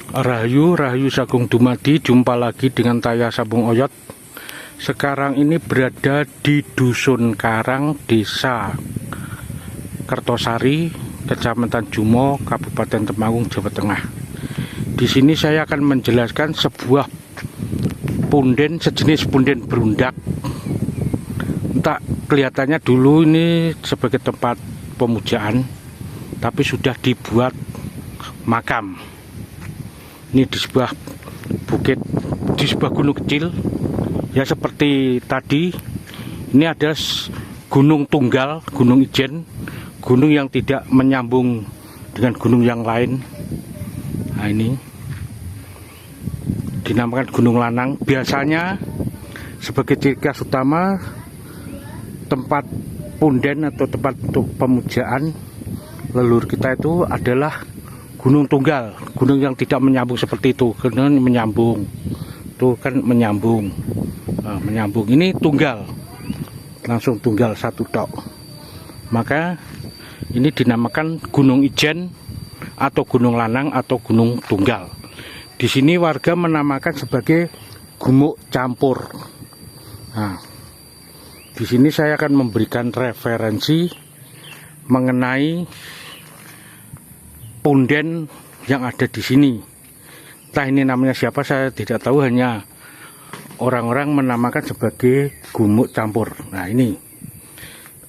Rahayu, Rahayu Sagung Dumadi, jumpa lagi dengan Taya Sabung Oyot. Sekarang ini berada di Dusun Karang, Desa Kertosari, Kecamatan Jumo, Kabupaten Temanggung, Jawa Tengah. Di sini saya akan menjelaskan sebuah punden, sejenis punden berundak. Entah kelihatannya dulu ini sebagai tempat pemujaan, tapi sudah dibuat makam. Ini di sebuah bukit, di sebuah gunung kecil, ya seperti tadi. Ini ada gunung tunggal, Gunung Ijen, gunung yang tidak menyambung dengan gunung yang lain. Nah, ini dinamakan Gunung Lanang. Biasanya sebagai ciri khas utama tempat punden atau tempat untuk pemujaan leluhur kita itu adalah Gunung Tunggal, gunung yang tidak menyambung seperti itu. Gunung menyambung, tuh kan menyambung, nah, menyambung. Ini tunggal, langsung tunggal satu tok. Maka ini dinamakan Gunung Ijen atau Gunung Lanang atau Gunung Tunggal. Di sini warga menamakan sebagai Gumuk Campur. Nah, di sini saya akan memberikan referensi mengenai punden yang ada di sini. Entah ini namanya siapa saya tidak tahu, hanya orang-orang menamakan sebagai Gumuk Campur. Nah, ini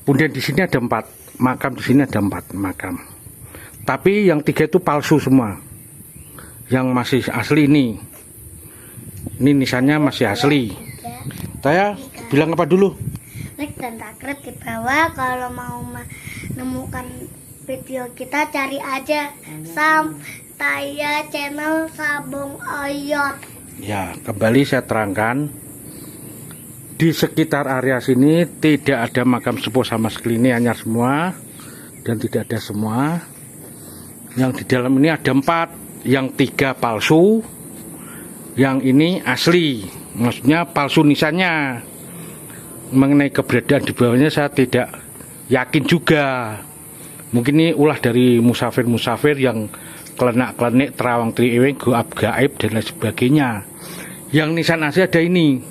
punden di sini ada 4, makam di sini ada 4 makam. Tapi yang 3 itu palsu semua. Yang masih asli ini nisannya masih asli. Saya bilang apa dulu? Like dan subscribe di bawah. Kalau mau menemukan video kita, cari aja Taya channel Sabung Oyot. Ya, kembali saya terangkan, di sekitar area sini tidak ada makam sepuh sama sekali. Ini hanya semua dan tidak ada semua. Yang di dalam ini ada 4, yang 3 palsu, yang ini asli, maksudnya palsu nisannya. Mengenai keberadaan di bawahnya saya tidak yakin juga. Mungkin ini ulah dari musafir-musafir yang kelenak-kelenik, terawang trieweng, goab gaib dan lain sebagainya. Yang nisan asli ada ini.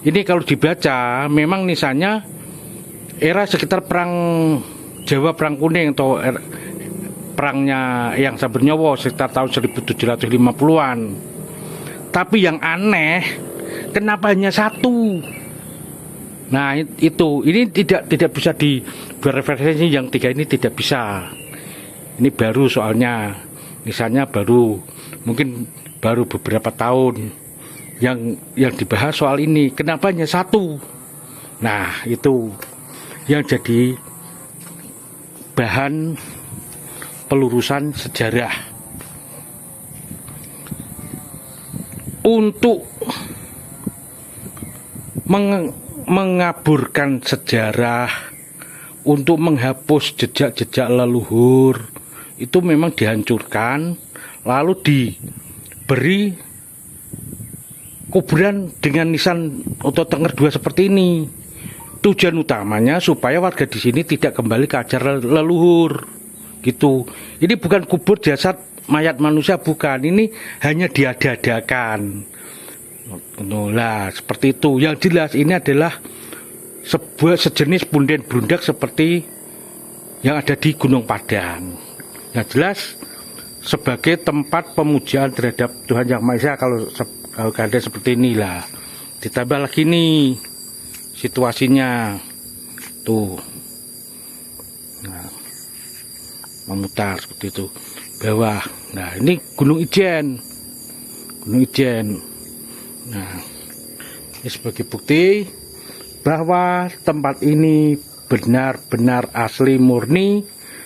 Ini kalau dibaca memang nisannya era sekitar perang Jawa, perang kuning, atau perangnya yang Sabernyawa sekitar tahun 1750-an. Tapi yang aneh, kenapa hanya 1? Nah, itu ini tidak bisa direferensi. Yang 3 ini tidak bisa. Ini baru, soalnya misalnya baru, mungkin baru beberapa tahun yang dibahas soal ini. Kenapa hanya 1? Nah, itu yang jadi bahan pelurusan sejarah untuk mengaburkan sejarah, untuk menghapus jejak-jejak leluhur. Itu memang dihancurkan, lalu diberi kuburan dengan nisan atau tenger 2 seperti ini. Tujuan utamanya supaya warga di sini tidak kembali ke ajar leluhur, gitu. Ini bukan kubur jasad mayat manusia, bukan. Ini hanya diada-adakan. Nah, seperti itu. Yang jelas ini adalah sebuah sejenis punden berundak seperti yang ada di Gunung Padang. Yang jelas sebagai tempat pemujaan terhadap Tuhan Yang Maha Esa. Kalau keadaan seperti inilah, ditambah lagi nih situasinya tuh. Nah, memutar seperti itu bawah. Nah, ini Gunung Ijen, Gunung Ijen. Nah, ini sebagai bukti bahwa tempat ini benar-benar asli murni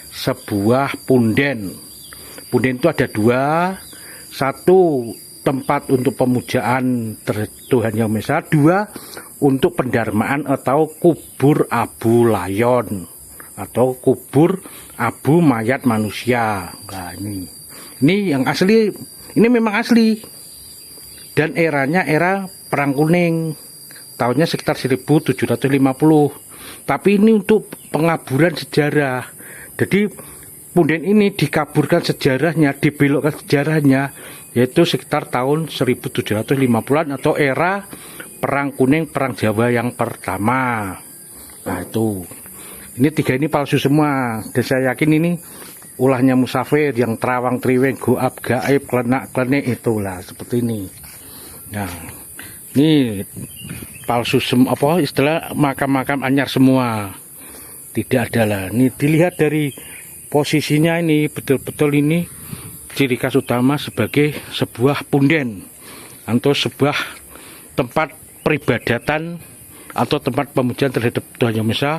sebuah punden. Punden itu ada 2, 1 tempat untuk pemujaan Tuhan Yang Maha Esa, 2 untuk pendarmaan atau kubur abu layon atau kubur abu mayat manusia. Nah, ini yang asli, ini memang asli. Dan eranya era perang kuning, tahunnya sekitar 1750. Tapi ini untuk pengaburan sejarah. Jadi punden ini dikaburkan sejarahnya, dibelokkan sejarahnya, yaitu sekitar tahun 1750-an atau era Perang Kuning, Perang Jawa yang pertama. Nah itu, ini 3 ini palsu semua, dan saya yakin ini ulahnya Musafir yang terawang triweng goab gaib klenak klenik itulah seperti ini. Nah ini palsu semua, apa istilah makam-makam anyar semua, tidak ada lah. Ini dilihat dari posisinya, ini betul-betul ini ciri khas utama sebagai sebuah punden atau sebuah tempat peribadatan atau tempat pemujaan terhadap Tuhan Yang Maha Esa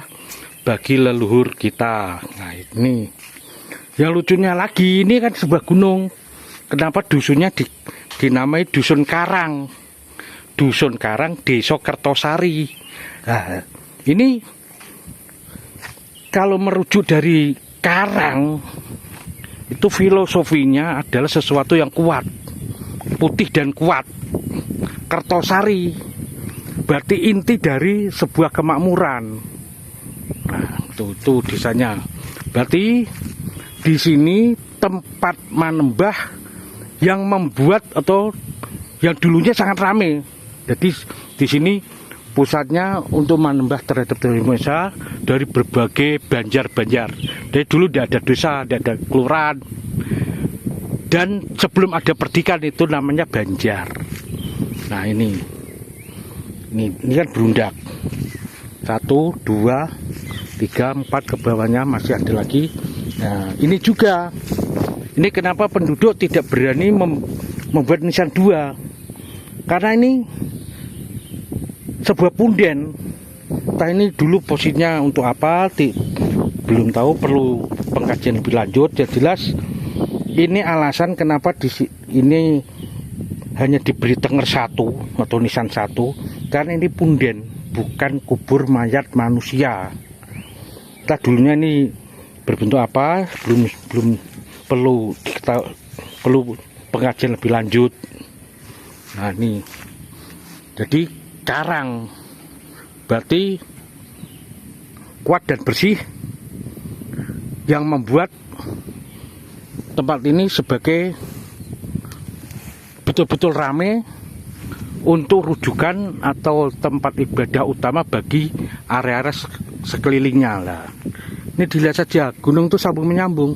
bagi leluhur kita. Nah ini yang lucunya lagi, ini kan sebuah gunung. Kenapa dusunnya dinamai Dusun Karang? Dusun Karang, Desa Kertosari. Nah, ini kalau merujuk dari karang, itu filosofinya adalah sesuatu yang kuat, putih dan kuat. Kertosari berarti inti dari sebuah kemakmuran. Nah, itu desanya. Berarti di sini tempat manembah yang membuat atau yang dulunya sangat ramai. Jadi di sini pusatnya untuk manembah terhadap Tuhan Yang Maha Esa dari berbagai banjar-banjar. Dari dulu tidak ada desa, tidak ada kelurahan. Dan sebelum ada perdikan itu namanya Banjar. Nah ini kan berundak. 1, 2, 3, 4 ke bawahnya masih ada lagi. Nah ini juga, ini kenapa penduduk tidak berani membuat nisan 2, karena ini sebuah punden. Entah ini dulu posisinya untuk apa, belum tahu, perlu pengkajian lebih lanjut. Yang jelas ini alasan kenapa ini hanya diberi tenger 1 atau nisan 1, karena ini punden, bukan kubur mayat manusia. Entah dulunya ini berbentuk apa, belum perlu pengajian lebih lanjut. Nah ini jadi karang berarti kuat dan bersih, yang membuat tempat ini sebagai betul-betul ramai untuk rujukan atau tempat ibadah utama bagi area-area sekelilingnya lah. Ini dilihat saja, gunung itu sambung menyambung.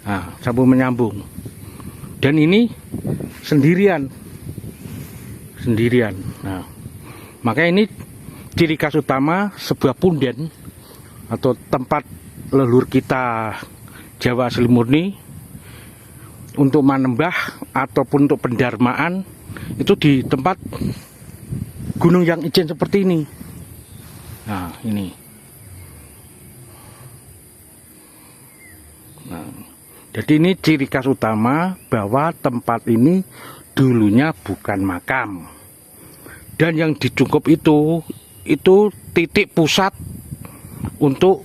Nah, sambung menyambung. Dan ini sendirian. Nah, makanya ini ciri khas utama sebuah punden atau tempat leluhur kita Jawa asli murni untuk manembah ataupun untuk pendarmaan, itu di tempat gunung yang ijen seperti ini. Nah, ini. Nah, jadi ini ciri khas utama bahwa tempat ini dulunya bukan makam. Dan yang dicungkup itu titik pusat untuk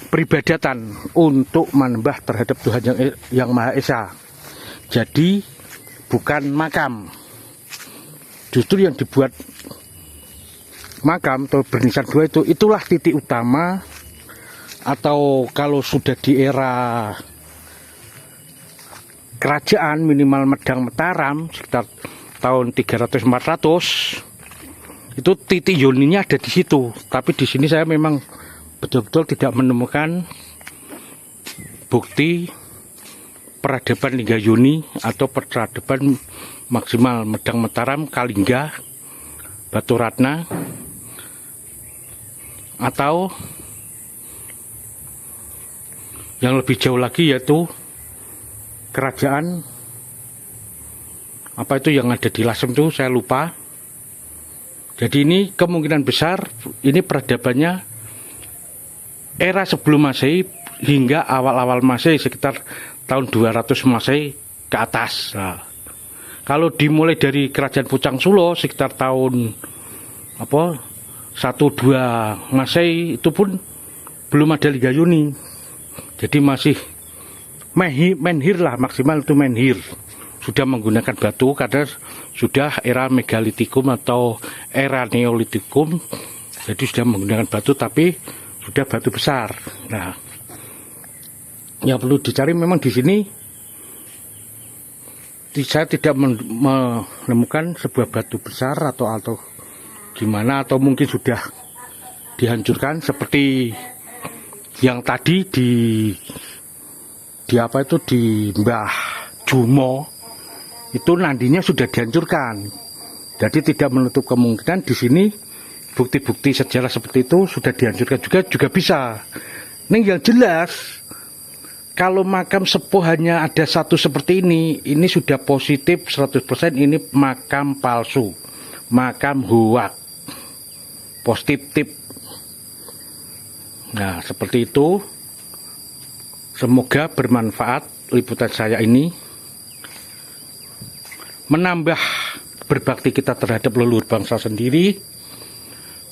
peribadatan, untuk manembah terhadap Tuhan Yang Maha Esa. Jadi bukan makam. Justru yang dibuat makam atau bernisan 2 itulah titik utama. Atau kalau sudah di era kerajaan minimal Medang Mataram sekitar tahun 300-400, itu titik yoninya ada di situ. Tapi di sini saya memang betul-betul tidak menemukan bukti peradaban Lingga Yoni atau peradaban maksimal Medang Mataram, Kalingga, Batu Ratna, atau yang lebih jauh lagi yaitu kerajaan apa itu yang ada di Lasem itu, saya lupa. Jadi ini kemungkinan besar ini peradabannya era sebelum Masehi hingga awal-awal Masehi sekitar tahun 200 Masehi ke atas. Nah, kalau dimulai dari kerajaan Pucang Sulo sekitar tahun 1-2 Masehi itu pun belum ada Lingga Yoni. Jadi masih menhir lah, maksimal itu menhir. Sudah menggunakan batu karena sudah era megalitikum atau era neolitikum. Jadi sudah menggunakan batu tapi sudah batu besar. Nah, Yang perlu dicari memang di sini saya tidak menemukan sebuah batu besar atau gimana, atau mungkin sudah dihancurkan seperti yang tadi di apa itu di Mbah Jumo itu nandinya sudah dihancurkan. Jadi tidak menutup kemungkinan di sini bukti-bukti sejarah seperti itu sudah dihancurkan juga bisa. Nih yang jelas kalau makam sepuh hanya ada satu seperti ini sudah positif 100% ini makam palsu, makam hoak, positif. Nah, seperti itu. Semoga bermanfaat liputan saya ini, menambah berbakti kita terhadap leluhur bangsa sendiri,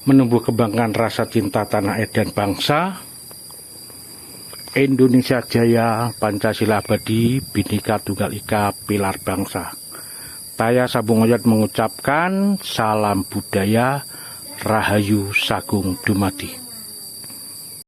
menumbuh kembangkan rasa cinta tanah air dan bangsa. Indonesia Jaya, Pancasila Abadi, Bhinneka Tunggal Ika, Pilar Bangsa. Saya Sabung Oyot mengucapkan salam budaya, Rahayu Sagung Dumadi.